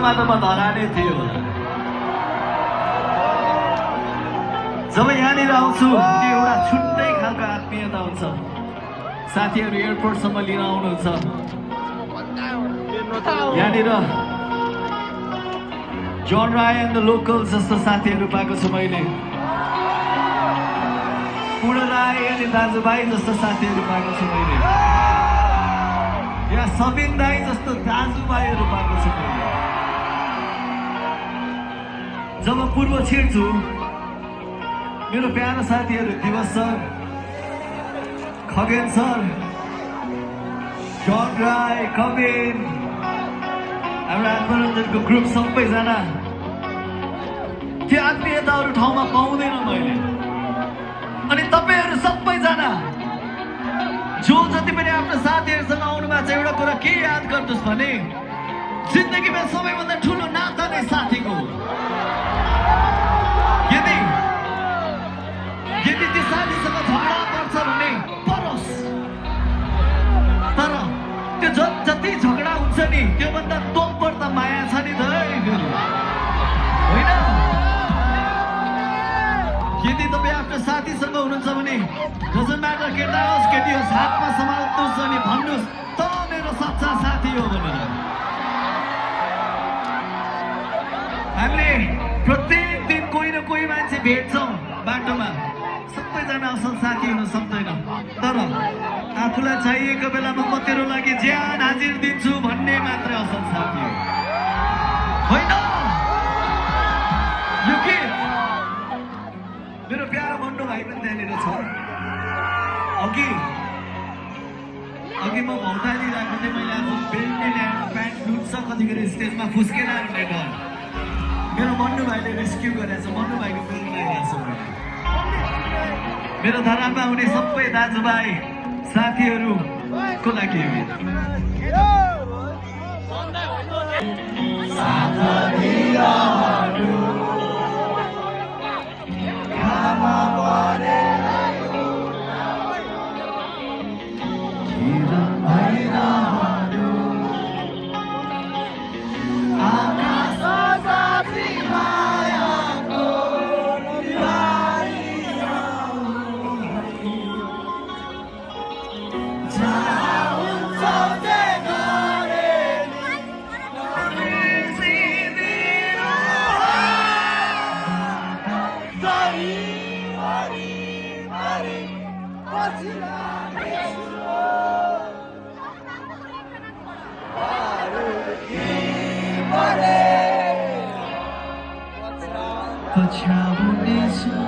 ठाउँमा त म धरानै थियो जब यहाँनिर आउँछु त्यो एउटा छुट्टै खालको आत्मीयता हुन्छ साथीहरू एयरपोर्टसम्म लिन आउनुहुन्छ यहाँनिर जन राय एन्ड द लोकल्स जस्तो साथीहरू पाएको छु मैले पूर्ण राई अनि दाजुभाइ जस्तो साथीहरू पाएको छु मैले यहाँ सबिन दाई जस्तो दाजुभाइहरू पाएको छु मैले जब पूर्व छिर्छु मेरो प्यारो साथीहरू दिवस सर खगेन सर जन राई कबिन हाम्रो आत्मरञ्जनको ग्रुप सबैजना त्यो आत्मीयता अरू ठाउँमा पाउँदैन मैले अनि तपाईहरू सबैजना जो जति पनि आफ्नो साथीहरूसँग आउनु भएको छ एउटा कुरा के याद गर्नुहोस् भने जिन्दगीमा सबैभन्दा ठुलो नाता नै साथीको हो यदि त्यो साथीसँग झगडा पर्छ भने परोस् तर त्यो जति झगडा हुन्छ नि त्योभन्दा तोपर त माया छ नि त होइन यदि तपाईँ आफ्नो साथीसँग हुनुहुन्छ भने डजन्ट म्याटर केटा होस् केटी होस् हातमा समात्नुहोस् अनि भन्नुहोस् त मेरो सच्चा साथी हो भनेर हामीले प्रत्येक दिन कोही न कोही मान्छे भेट्छौँ बाटोमा सबैजना असल साथी हुन सक्दैन तर आफूलाई चाहिएको बेलामा म तेरो लागि ज्यान हाजिर दिन्छु भन्ने मात्रै असल साथी हो होइन यो के मेरो प्यारो भन्नु भाइ पनि त्यहाँनिर छ अघि म भौतालिरहेको थिएँ मैले आज बेल्ट ल्याएर प्यान्ट लुट्छ कतिखेर स्टेजमा फुस्केर भनेर मेरो मन्नु भाइले रेस्क्यु गरेको छ मन्नु भाइको फिल्म लगाइरहेको छु मेरो धरानमा आउने सबै दाजुभाइ साथीहरूको लागि पछ्याउने